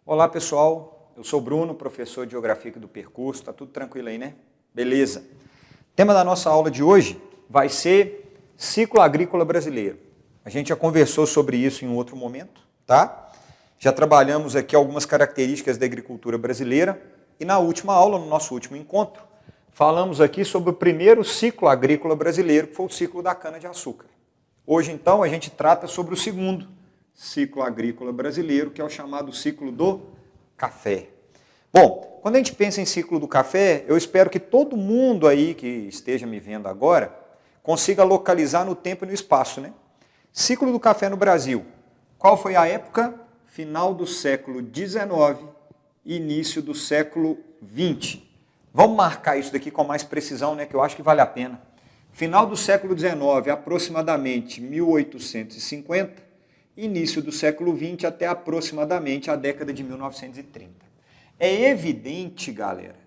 Olá pessoal, eu sou o Bruno, professor de Geografia aqui do percurso, tá tudo tranquilo aí, né? Beleza. O tema da nossa aula de hoje vai ser ciclo agrícola brasileiro. A gente já conversou sobre isso em um outro momento, tá? Já trabalhamos aqui algumas características da agricultura brasileira e na última aula, no nosso último encontro, falamos aqui sobre o primeiro ciclo agrícola brasileiro, que foi o ciclo da cana-de-açúcar. Hoje, então, a gente trata sobre o segundo ciclo agrícola brasileiro, que é o chamado ciclo do café. Bom, quando a gente pensa em ciclo do café, eu espero que todo mundo aí que esteja me vendo agora consiga localizar no tempo e no espaço, né? Ciclo do café no Brasil. Qual foi a época? Final do século XIX, início do século XX. Vamos marcar isso daqui com mais precisão, né? Que eu acho que vale a pena. Final do século XIX, aproximadamente 1850, início do século XX até aproximadamente a década de 1930. É evidente, galera,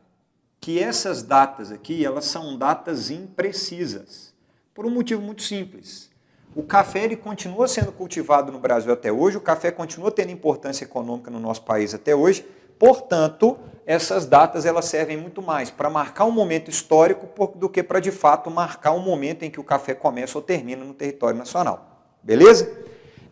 que essas datas aqui, elas são datas imprecisas, por um motivo muito simples. O café ele continua sendo cultivado no Brasil até hoje, o café continua tendo importância econômica no nosso país até hoje, portanto, essas datas elas servem muito mais para marcar um momento histórico do que para, de fato, marcar um momento em que o café começa ou termina no território nacional. Beleza?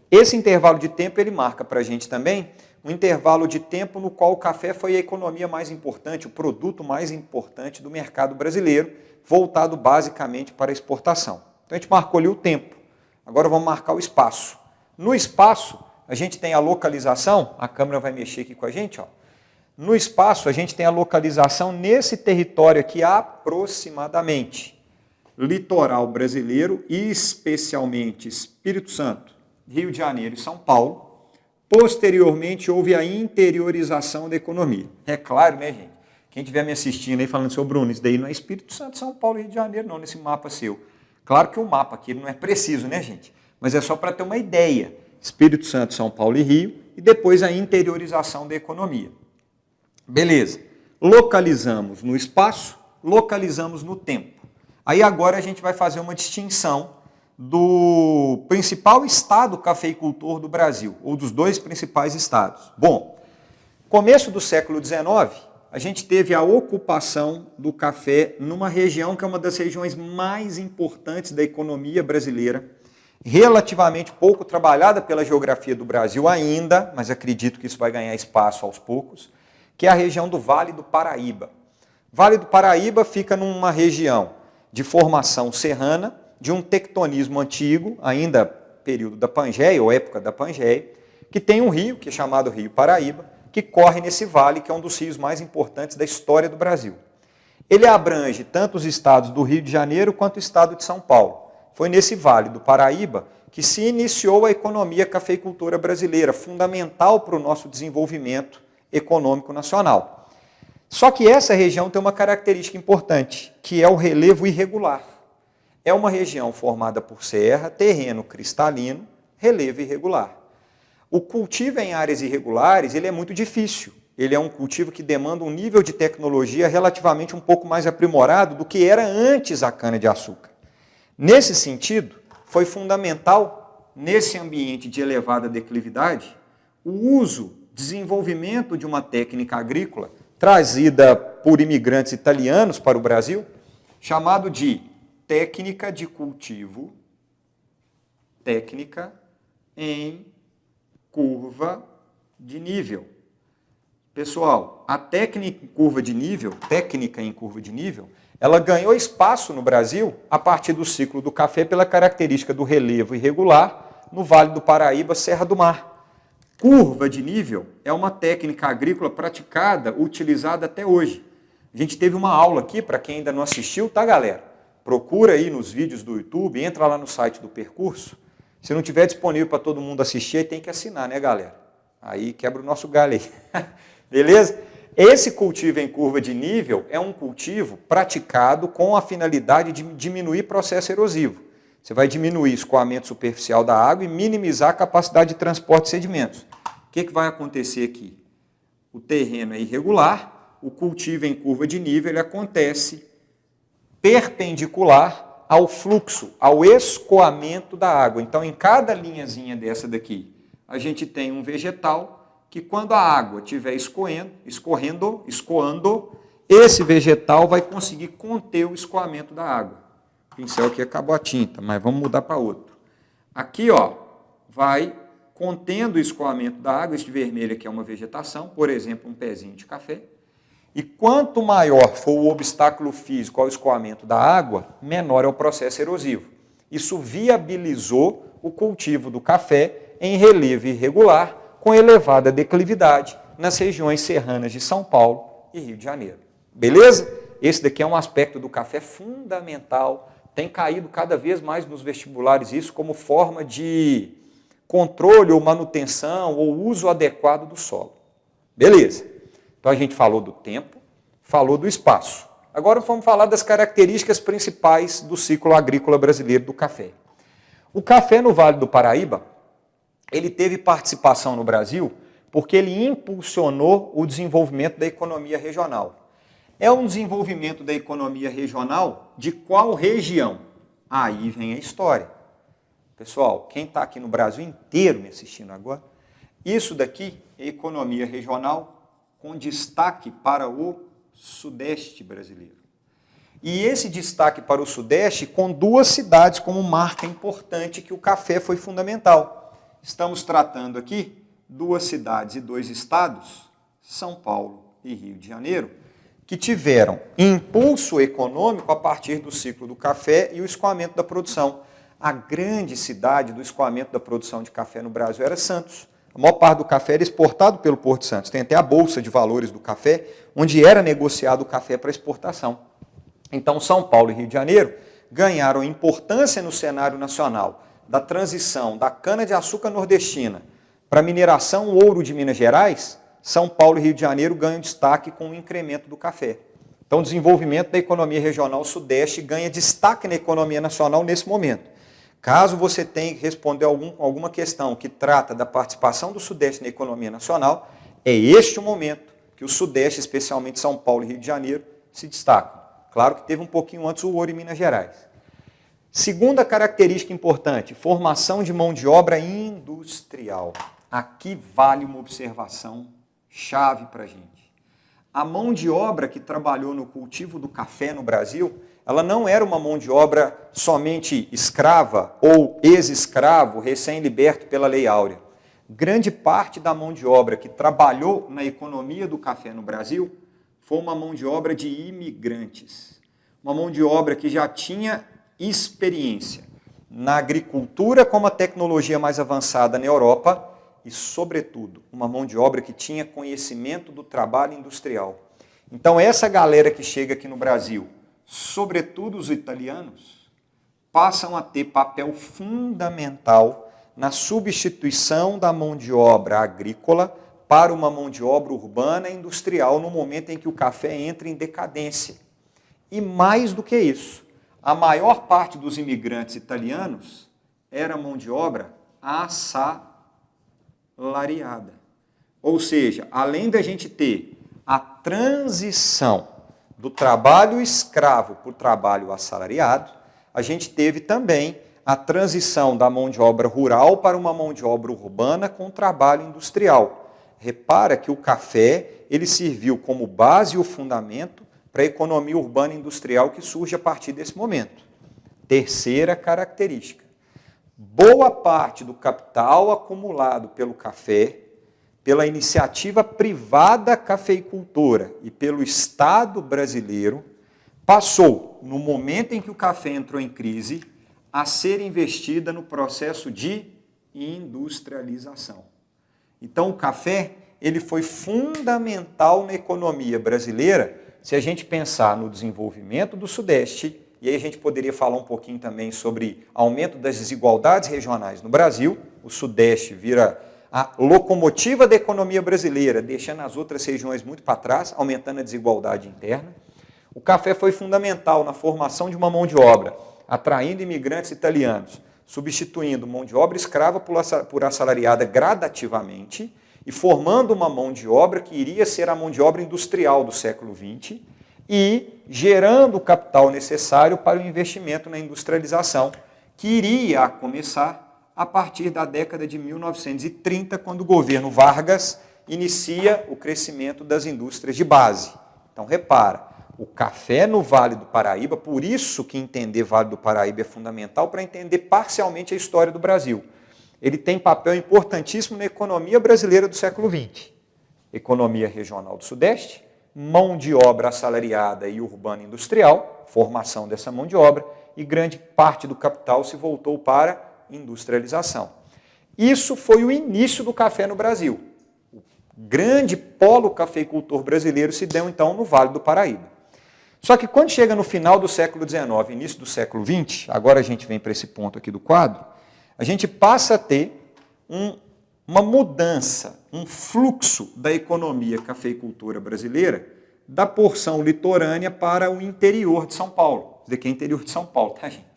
Esse intervalo de tempo ele marca para a gente também um intervalo de tempo no qual o café foi a economia mais importante, o produto mais importante do mercado brasileiro, voltado basicamente para a exportação. Então a gente marcou ali o tempo. Agora vamos marcar o espaço. No espaço, a gente tem a localização, a câmera vai mexer aqui com a gente, ó. No espaço, a gente tem a localização nesse território aqui aproximadamente. Litoral brasileiro e especialmente Espírito Santo, Rio de Janeiro e São Paulo. Posteriormente, houve a interiorização da economia. É claro, né, gente? Quem estiver me assistindo aí falando, seu Bruno, isso daí não é Espírito Santo, São Paulo e Rio de Janeiro, não, nesse mapa seu. Claro que o mapa aqui não é preciso, né, gente? Mas é só para ter uma ideia. Espírito Santo, São Paulo e Rio, e depois a interiorização da economia. Beleza. Localizamos no espaço, localizamos no tempo. Aí agora a gente vai fazer uma distinção do principal estado cafeicultor do Brasil, ou dos dois principais estados. Bom, começo do século XIX, a gente teve a ocupação do café numa região que é uma das regiões mais importantes da economia brasileira, relativamente pouco trabalhada pela geografia do Brasil ainda, mas acredito que isso vai ganhar espaço aos poucos, que é a região do Vale do Paraíba. Vale do Paraíba fica numa região de formação serrana, de um tectonismo antigo, ainda período da Pangeia, ou época da Pangeia, que tem um rio, que é chamado Rio Paraíba, que corre nesse vale, que é um dos rios mais importantes da história do Brasil. Ele abrange tanto os estados do Rio de Janeiro quanto o estado de São Paulo. Foi nesse vale do Paraíba que se iniciou a economia cafeicultora brasileira, fundamental para o nosso desenvolvimento econômico nacional. Só que essa região tem uma característica importante, que é o relevo irregular. É uma região formada por serra, terreno cristalino, relevo irregular. O cultivo em áreas irregulares ele é muito difícil. Ele é um cultivo que demanda um nível de tecnologia relativamente um pouco mais aprimorado do que era antes a cana-de-açúcar. Nesse sentido, foi fundamental, nesse ambiente de elevada declividade, o uso, desenvolvimento de uma técnica agrícola trazida por imigrantes italianos para o Brasil, chamado de técnica de cultivo, técnica em curva de nível. Pessoal, a técnica em curva de nível, ela ganhou espaço no Brasil a partir do ciclo do café pela característica do relevo irregular no Vale do Paraíba, Serra do Mar. Curva de nível é uma técnica agrícola praticada, utilizada até hoje. A gente teve uma aula aqui, para quem ainda não assistiu, tá, galera? Procura aí nos vídeos do YouTube, entra lá no site do percurso. Se não tiver disponível para todo mundo assistir, aí tem que assinar, né, galera? Aí quebra o nosso galho aí. Beleza? Esse cultivo em curva de nível é um cultivo praticado com a finalidade de diminuir processo erosivo. Você vai diminuir o escoamento superficial da água e minimizar a capacidade de transporte de sedimentos. O que vai acontecer aqui? O terreno é irregular, o cultivo em curva de nível ele acontece perpendicular ao fluxo, ao escoamento da água. Então, em cada linhazinha dessa daqui, a gente tem um vegetal que quando a água estiver escoando, esse vegetal vai conseguir conter o escoamento da água. O pincel aqui acabou a tinta, mas vamos mudar para outro. Aqui, ó, vai contendo o escoamento da água. Este vermelho aqui é uma vegetação, por exemplo, um pezinho de café. E quanto maior for o obstáculo físico ao escoamento da água, menor é o processo erosivo. Isso viabilizou o cultivo do café em relevo irregular, com elevada declividade, nas regiões serranas de São Paulo e Rio de Janeiro. Beleza? Esse daqui é um aspecto do café fundamental, tem caído cada vez mais nos vestibulares isso como forma de controle ou manutenção ou uso adequado do solo. Beleza? Então a gente falou do tempo, falou do espaço. Agora vamos falar das características principais do ciclo agrícola brasileiro do café. O café no Vale do Paraíba, ele teve participação no Brasil porque ele impulsionou o desenvolvimento da economia regional. É um desenvolvimento da economia regional de qual região? Aí vem a história. Pessoal, quem está aqui no Brasil inteiro me assistindo agora, isso daqui é economia regional com destaque para o Sudeste brasileiro. E esse destaque para o Sudeste com duas cidades como marca importante que o café foi fundamental. Estamos tratando aqui duas cidades e dois estados, São Paulo e Rio de Janeiro, que tiveram impulso econômico a partir do ciclo do café e o escoamento da produção. A grande cidade do escoamento da produção de café no Brasil era Santos. A maior parte do café era exportado pelo Porto de Santos. Tem até a Bolsa de Valores do Café, onde era negociado o café para exportação. Então, São Paulo e Rio de Janeiro ganharam importância no cenário nacional da transição da cana-de-açúcar nordestina para a mineração ouro de Minas Gerais. São Paulo e Rio de Janeiro ganham destaque com o incremento do café. Então, o desenvolvimento da economia regional sudeste ganha destaque na economia nacional nesse momento. Caso você tenha que responder alguma questão que trata da participação do Sudeste na economia nacional, é este o momento que o Sudeste, especialmente São Paulo e Rio de Janeiro, se destacam. Claro que teve um pouquinho antes o ouro em Minas Gerais. Segunda característica importante, formação de mão de obra industrial. Aqui vale uma observação chave para a gente. A mão de obra que trabalhou no cultivo do café no Brasil, ela não era uma mão de obra somente escrava ou ex-escravo, recém-liberto pela Lei Áurea. Grande parte da mão de obra que trabalhou na economia do café no Brasil foi uma mão de obra de imigrantes. Uma mão de obra que já tinha experiência na agricultura com uma tecnologia mais avançada na Europa e, sobretudo, uma mão de obra que tinha conhecimento do trabalho industrial. Então, essa galera que chega aqui no Brasil, sobretudo os italianos, passam a ter papel fundamental na substituição da mão de obra agrícola para uma mão de obra urbana e industrial no momento em que o café entra em decadência. E mais do que isso, a maior parte dos imigrantes italianos era mão de obra assalariada. Ou seja, além da gente ter a transição do trabalho escravo para o trabalho assalariado, a gente teve também a transição da mão de obra rural para uma mão de obra urbana com trabalho industrial. Repara que o café ele serviu como base e o fundamento para a economia urbana e industrial que surge a partir desse momento. Terceira característica. Boa parte do capital acumulado pelo café, pela iniciativa privada cafeicultora e pelo Estado brasileiro, passou, no momento em que o café entrou em crise, a ser investida no processo de industrialização. Então, o café ele foi fundamental na economia brasileira, se a gente pensar no desenvolvimento do Sudeste, e aí a gente poderia falar um pouquinho também sobre aumento das desigualdades regionais no Brasil. O Sudeste vira a locomotiva da economia brasileira, deixando as outras regiões muito para trás, aumentando a desigualdade interna. O café foi fundamental na formação de uma mão de obra, atraindo imigrantes italianos, substituindo mão de obra escrava por assalariada gradativamente e formando uma mão de obra que iria ser a mão de obra industrial do século XX e gerando o capital necessário para o investimento na industrialização, que iria começar a partir da década de 1930, quando o governo Vargas inicia o crescimento das indústrias de base. Então, repara, o café no Vale do Paraíba, por isso que entender Vale do Paraíba é fundamental para entender parcialmente a história do Brasil. Ele tem papel importantíssimo na economia brasileira do século XX. Economia regional do Sudeste, mão de obra assalariada e urbana industrial, formação dessa mão de obra, e grande parte do capital se voltou para industrialização. Isso foi o início do café no Brasil. O grande polo cafeicultor brasileiro se deu, então, no Vale do Paraíba. Só que quando chega no final do século XIX, início do século XX, agora a gente vem para esse ponto aqui do quadro, a gente passa a ter uma mudança, um fluxo da economia cafeicultora brasileira da porção litorânea para o interior de São Paulo. Isso daqui é interior de São Paulo, tá, gente?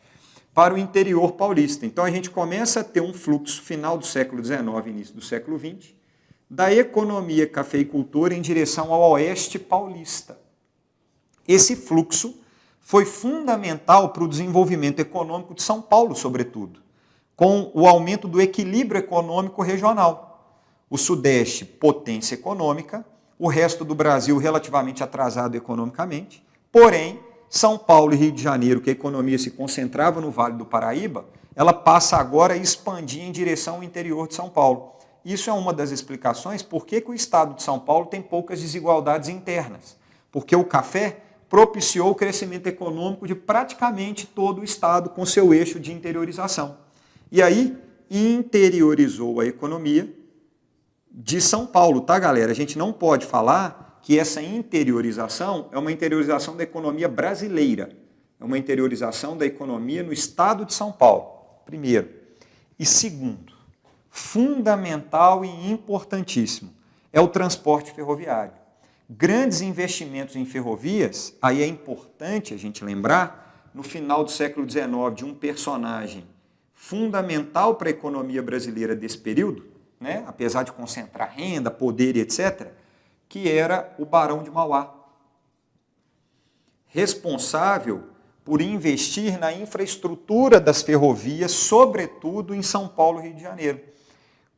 Para o interior paulista. Então, a gente começa a ter um fluxo, final do século XIX, início do século XX, da economia cafeicultora em direção ao oeste paulista. Esse fluxo foi fundamental para o desenvolvimento econômico de São Paulo, sobretudo, com o aumento do equilíbrio econômico regional. O Sudeste, potência econômica, o resto do Brasil relativamente atrasado economicamente, porém, São Paulo e Rio de Janeiro, que a economia se concentrava no Vale do Paraíba, ela passa agora a expandir em direção ao interior de São Paulo. Isso é uma das explicações por que o estado de São Paulo tem poucas desigualdades internas. Porque o café propiciou o crescimento econômico de praticamente todo o estado com seu eixo de interiorização. E aí, interiorizou a economia de São Paulo, tá, galera? A gente não pode falar que essa interiorização é uma interiorização da economia brasileira. É uma interiorização da economia no estado de São Paulo, primeiro. E segundo, fundamental e importantíssimo, é o transporte ferroviário. Grandes investimentos em ferrovias, aí é importante a gente lembrar, no final do século XIX, de um personagem fundamental para a economia brasileira desse período, né, apesar de concentrar renda, poder e etc., que era o Barão de Mauá, responsável por investir na infraestrutura das ferrovias, sobretudo em São Paulo e Rio de Janeiro.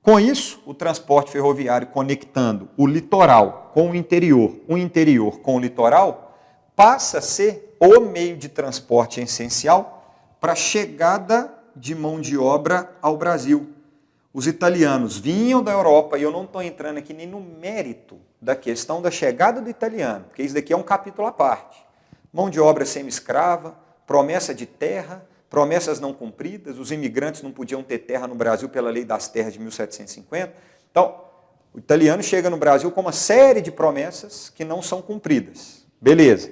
Com isso, o transporte ferroviário conectando o litoral com o interior com o litoral, passa a ser o meio de transporte essencial para a chegada de mão de obra ao Brasil. Os italianos vinham da Europa, e eu não estou entrando aqui nem no mérito da questão da chegada do italiano, porque isso daqui é um capítulo à parte. Mão de obra semi-escrava, promessa de terra, promessas não cumpridas, os imigrantes não podiam ter terra no Brasil pela lei das terras de 1750. Então, o italiano chega no Brasil com uma série de promessas que não são cumpridas. Beleza.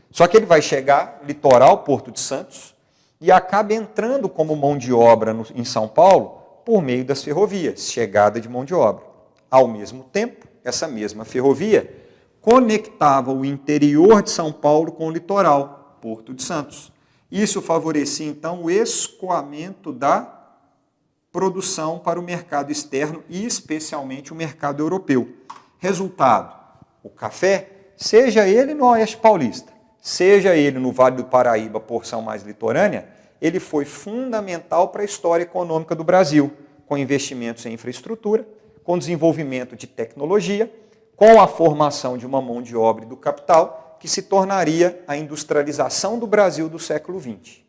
Só que ele vai chegar, litoral, Porto de Santos, e acaba entrando como mão de obra em São Paulo por meio das ferrovias, chegada de mão de obra. Ao mesmo tempo, essa mesma ferrovia conectava o interior de São Paulo com o litoral, Porto de Santos. Isso favorecia, então, o escoamento da produção para o mercado externo e, especialmente, o mercado europeu. Resultado, o café, seja ele no Oeste Paulista, seja ele no Vale do Paraíba, porção mais litorânea, ele foi fundamental para a história econômica do Brasil, com investimentos em infraestrutura, com desenvolvimento de tecnologia, com a formação de uma mão de obra e do capital, que se tornaria a industrialização do Brasil do século XX.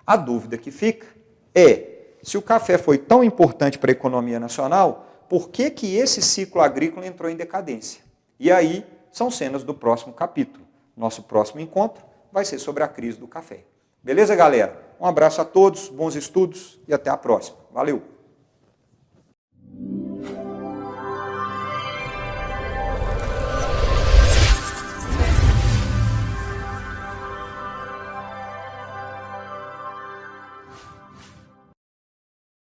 A dúvida que fica é, se o café foi tão importante para a economia nacional, por que esse ciclo agrícola entrou em decadência? E aí são cenas do próximo capítulo. Nosso próximo encontro vai ser sobre a crise do café. Beleza, galera? Um abraço a todos, bons estudos e até a próxima. Valeu!